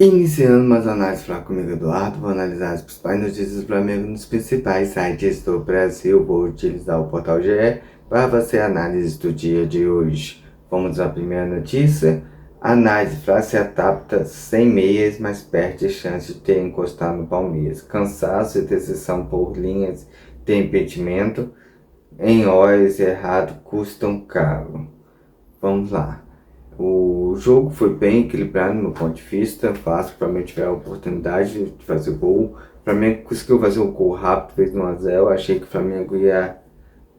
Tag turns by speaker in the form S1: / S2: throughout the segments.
S1: Iniciando mais análises falar comigo, Eduardo, vou analisar as principais notícias do Flamengo nos principais sites do Brasil. Vou utilizar o portal GE para fazer a análise do dia de hoje. Vamos à primeira notícia. A análise Fla se adapta sem meias, mas perde chance de ter encostado no Palmeiras. Cansaço e decisão por linhas de impedimento em horas errado custam caro. Vamos lá. O jogo foi bem equilibrado no meu ponto de vista. Fácil, o Flamengo tiver a oportunidade de fazer gol. O Flamengo conseguiu fazer um gol rápido, fez 1 a 0. Achei que o Flamengo ia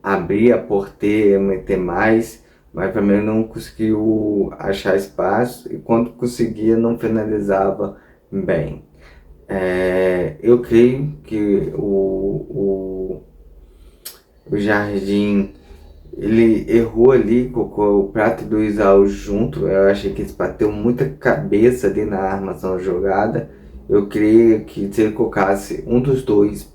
S1: abrir a porteira, meter mais, mas o Flamengo não conseguiu achar espaço e quando conseguia não finalizava bem. Eu creio que o Jardim ele errou ali, colocou o Prato e Luiz Alves junto. Eu achei que eles bateu muita cabeça ali na armação da jogada. Eu creio que se ele colocasse um dos dois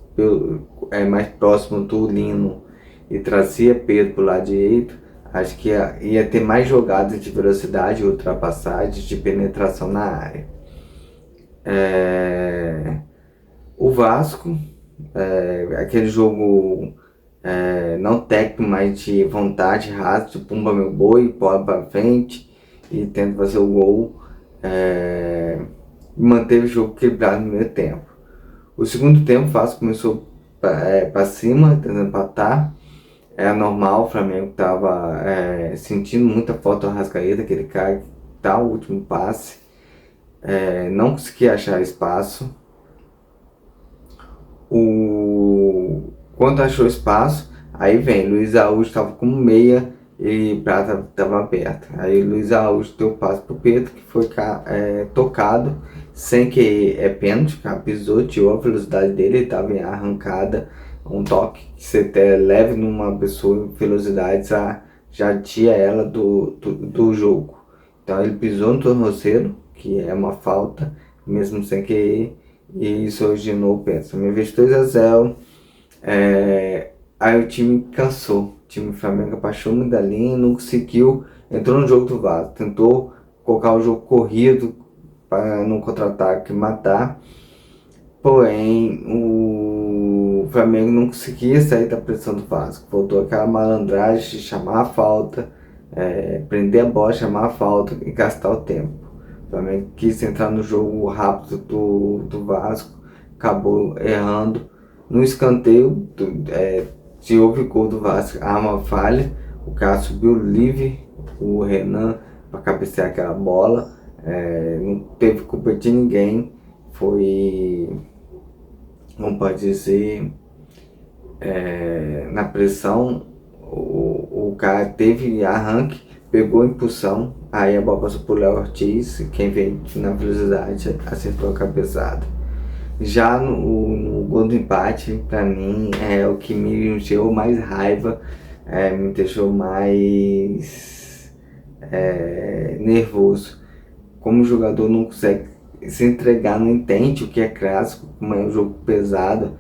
S1: mais próximo do Lino e trazia Pedro pro lado direito, acho que ia ter mais jogadas de velocidade, ultrapassagem, de penetração na área. O Vasco, aquele jogo não técnico, mas de vontade, raso, de pumba meu boi, bola pra frente e tenta fazer o gol. Manteve o jogo equilibrado no primeiro tempo. O segundo tempo, o Vasco começou para cima, tentando empatar. É normal, o Flamengo estava sentindo muita falta do Arrascaeta, aquele cara que dá o último passe. Não conseguia achar espaço. Quando achou espaço, aí vem, Luiz Araújo estava como meia e Prata estava aberta. Aí Luiz Araújo deu passe pro Pedro, que foi tocado, sem que pênalti, o cara pisou, tirou a velocidade dele, ele estava em arrancada, um toque que você até leve numa pessoa em velocidade, já tira ela do jogo. Então ele pisou no tornozelo, que é uma falta, mesmo sem querer, e isso originou o pênalti. Me vejo 2 a 0. Aí o time cansou. O time do Flamengo abaixou muito da linha, não conseguiu. Entrou no jogo do Vasco, tentou colocar o jogo corrido para no contra-ataque matar. Porém, o Flamengo não conseguia sair da pressão do Vasco. Voltou aquela malandragem de chamar a falta, prender a bola, chamar a falta e gastar o tempo. O Flamengo quis entrar no jogo rápido do Vasco, acabou errando. No escanteio, se houve gol do Vasco, há uma falha. O cara subiu livre, o Renan, para cabecear aquela bola. Não teve culpa de ninguém. Foi, como pode dizer, na pressão. O cara teve arranque, pegou impulsão. Aí a bola passou por Léo Ortiz. Quem veio na velocidade acertou a cabeçada. Já no gol do empate, pra mim, é o que me encheu mais raiva, me deixou mais nervoso. Como o jogador não consegue se entregar, não entende o que é clássico, como é um jogo pesado.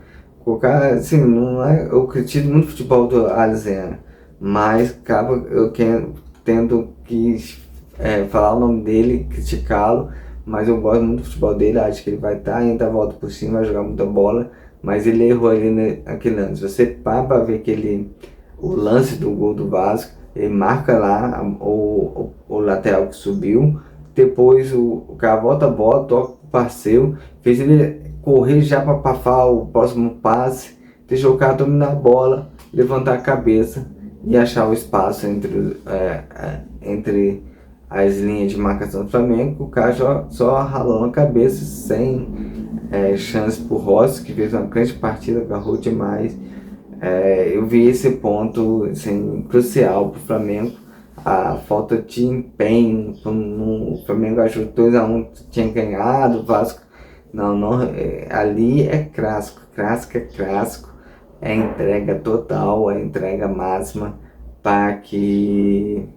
S1: Colocar, assim, não é, eu critico muito o futebol do Alzena, mas acaba eu tendo que falar o nome dele, criticá-lo. Mas eu gosto muito do futebol dele, acho que ele vai estar ainda a volta por cima, vai jogar muita bola, mas ele errou ali naquele lance. Você para pra ver o lance do gol do Vasco, ele marca lá o lateral que subiu, depois o cara volta a bola, toca o parceiro, fez ele correr já para passar o próximo passe, deixou o cara dominar a bola, levantar a cabeça e achar o espaço entre as linhas de marcação do Flamengo. O cara só ralando a cabeça, sem chance pro Rossi, que fez uma grande partida, agarrou demais. Eu vi esse ponto assim, crucial pro Flamengo, a falta de empenho. O Flamengo achou 2 a 1, tinha ganhado, o Vasco não, ali é clássico, é entrega total, é entrega máxima para que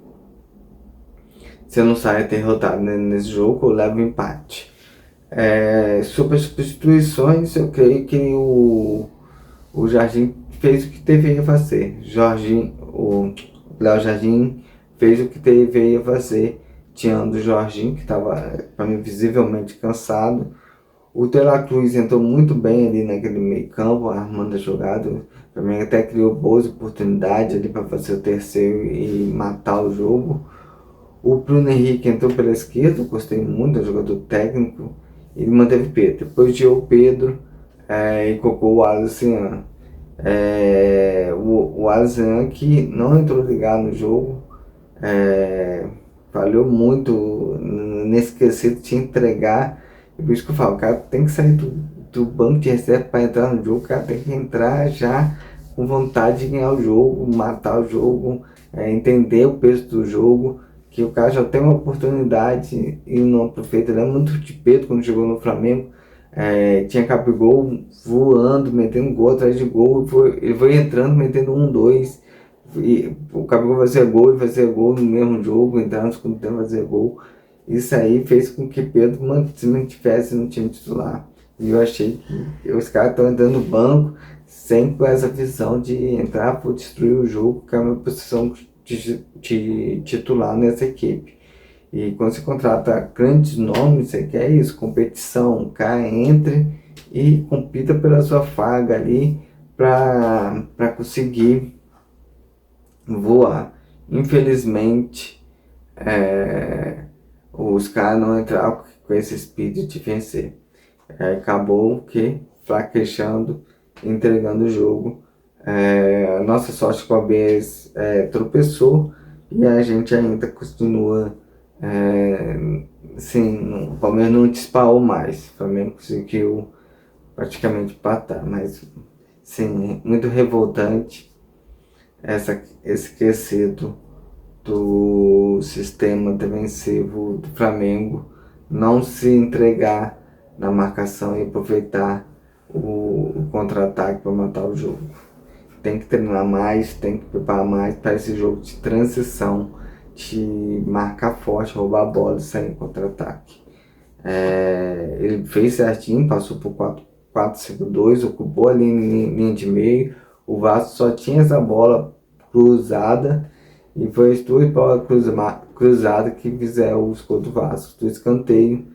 S1: você não saia derrotado nesse jogo ou leva um empate. Sobre as substituições, eu creio que o Jardim fez o que deveria fazer. O Léo Jardim fez o que deveria fazer. tirando o Jorginho, que estava, para mim, visivelmente cansado. O De La Cruz entrou muito bem ali naquele meio campo, armando a jogada. Para mim até criou boas oportunidades ali para fazer o terceiro e matar o jogo. O Bruno Henrique entrou pela esquerda, eu gostei muito do jogador técnico. Ele manteve Pedro. Depois tirou o Pedro e colocou o Alisson. O Alisson que não entrou ligado no jogo, falhou muito nesse quesito de entregar. E por isso que eu falo, o cara tem que sair do banco de reserva para entrar no jogo, o cara tem que entrar já com vontade de ganhar o jogo, matar o jogo, entender o peso do jogo, que o cara já tem uma oportunidade e não aproveita. Eu lembro muito de Pedro quando chegou no Flamengo, tinha Gabigol voando, metendo gol atrás de gol, ele foi entrando, metendo um, dois, e o Gabigol fazia gol e fazia gol no mesmo jogo, entrando no segundo tempo fazer gol. Isso aí fez com que Pedro se mantivesse no time titular. E eu achei que os caras estão entrando no banco sem com essa visão de entrar por destruir o jogo, que é uma posição de titular nessa equipe. E quando você contrata grandes nomes, você quer isso, competição, o cara entre e compita pela sua vaga ali para conseguir voar. Infelizmente, os caras não entraram com esse espírito de vencer. Acabou que fraquejando, entregando o jogo. A nossa sorte com a BS tropeçou e a gente ainda continua. Sim, o Palmeiras não disparou mais. O Flamengo conseguiu praticamente empatar, mas sim, muito revoltante esse esquecido do sistema defensivo do Flamengo não se entregar na marcação e aproveitar o contra-ataque para matar o jogo. Tem que treinar mais, tem que preparar mais para esse jogo de transição, de marcar forte, roubar a bola e sair em contra-ataque. Ele fez certinho, passou por 4-5-2, ocupou ali em linha de meio. O Vasco só tinha essa bola cruzada e foi as duas bolas cruzadas que fizeram o gol do Vasco, do escanteio.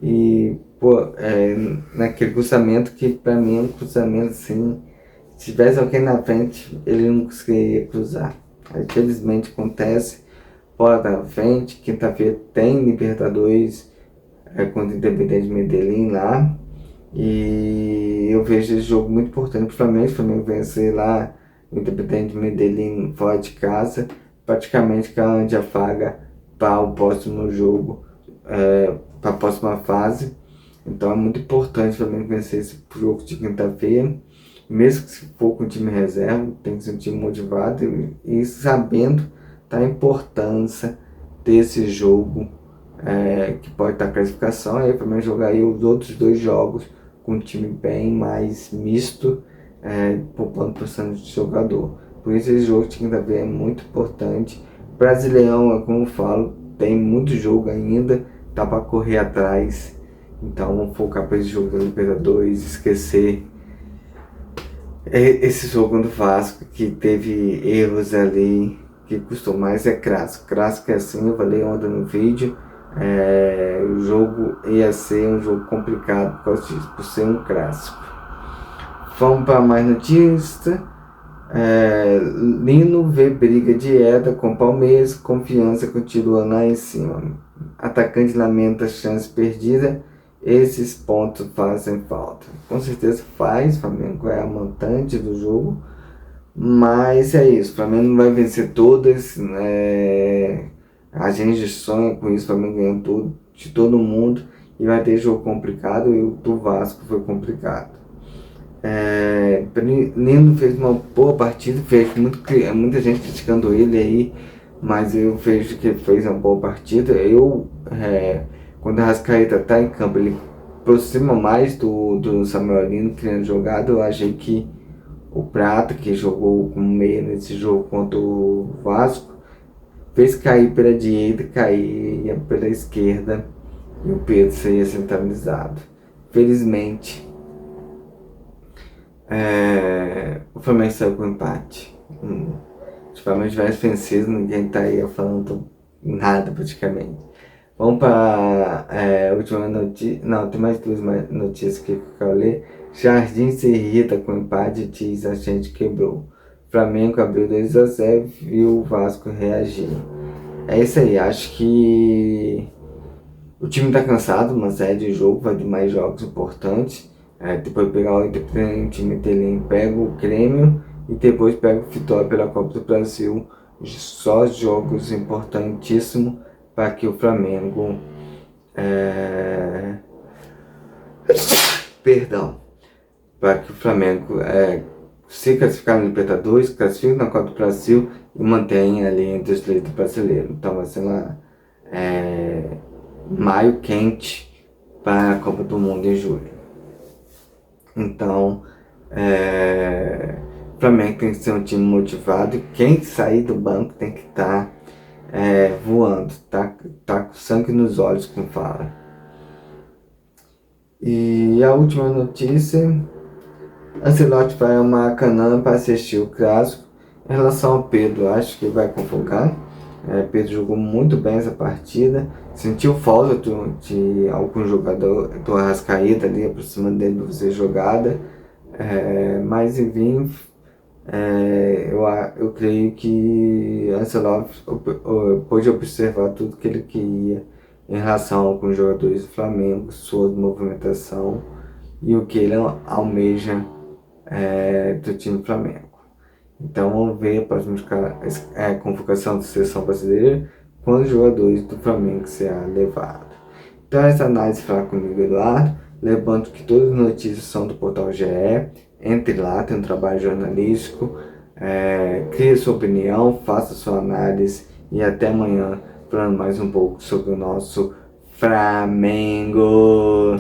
S1: E naquele cruzamento que para mim é um cruzamento assim, se tivesse alguém na frente, ele não conseguiria cruzar. Infelizmente acontece, bola na frente, quinta-feira tem Libertadores contra o Independente Medellín lá. E eu vejo esse jogo muito importante para o Flamengo. O Flamengo vencer lá o Independente Medellín fora de casa, praticamente garante a vaga para o próximo jogo, para a próxima fase. Então é muito importante o Flamengo vencer esse jogo de quinta-feira, mesmo que se for com o time reserva, tem que ser um time motivado e sabendo da importância desse jogo, que pode estar classificação. Aí o Flamengo jogaria os outros dois jogos com um time bem mais misto, poupando bastante de jogador. Por isso esse jogo de quinta-feira é muito importante. Brasileirão, como eu falo, tem muito jogo ainda, tá para correr atrás. Então vamos focar para esse jogo da Libertadores, esquecer esse jogo do Vasco que teve erros ali, que custou mais clássico. Clássico é assim, eu falei ontem no vídeo. O jogo ia ser um jogo complicado por causa disso, por ser um clássico. Vamos para mais notícias. Lino vê briga direta com Palmeiras, confiança continua lá em cima. Atacante lamenta chance perdida. Esses pontos fazem falta. Com certeza faz, o Flamengo é a montante do jogo. Mas é isso, o Flamengo não vai vencer todas. A gente sonha com isso, o Flamengo ganhando tudo, de todo mundo. E vai ter jogo complicado, e o do Vasco foi complicado. Lino fez uma boa partida, muita gente criticando ele aí, mas eu vejo que ele fez uma boa partida. Quando a Arrascaeta tá em campo, ele aproxima mais do Samuel Lino criando jogada. Eu achei que o Prata, que jogou como meia nesse jogo contra o Vasco, fez cair pela direita, cair pela esquerda, e o Pedro seria centralizado. Felizmente, o Flamengo saiu com empate. Se o Flamengo tivesse vencido, ninguém estaria falando nada praticamente. Vamos para a última notícia. Não, tem mais duas notícias que eu quero ler. Jardim se irrita com empate e diz a gente quebrou. Flamengo abriu 2-0, viu o Vasco reagir. É isso aí, acho que o time tá cansado, uma série de jogo, vai ter mais jogos importantes. Depois pegar o Independente Medellín, pega o Grêmio e depois pega o Vitória pela Copa do Brasil. Só jogos importantíssimos para que o Flamengo perdão, para que o Flamengo se classificar no Libertadores, classifique na Copa do Brasil e mantenha ali entre os leitos brasileiros. Então vai ser maio quente para a Copa do Mundo em julho. Então, o Flamengo tem que ser um time motivado e quem sair do banco tem que estar voando, tá com sangue nos olhos, como fala. E a última notícia, Ancelotti vai ao Maracanã para assistir o clássico. Em relação ao Pedro, acho que vai convocar. Pedro jogou muito bem essa partida. Sentiu falta de algum jogador do Arrascaeta ali aproximando dele para fazer jogada. Mas enfim, eu creio que Ancelotti pôde observar tudo que ele queria em relação a alguns jogadores do Flamengo, sua movimentação e o que ele almeja do time do Flamengo. Então vamos ver a próxima convocação da seleção brasileira quando os jogadores do Flamengo serão levados. Então essa análise fala comigo, Eduardo. Lembrando que todas as notícias são do portal GE. Entre lá, tem um trabalho jornalístico. Crie sua opinião, faça sua análise e até amanhã falando mais um pouco sobre o nosso Flamengo.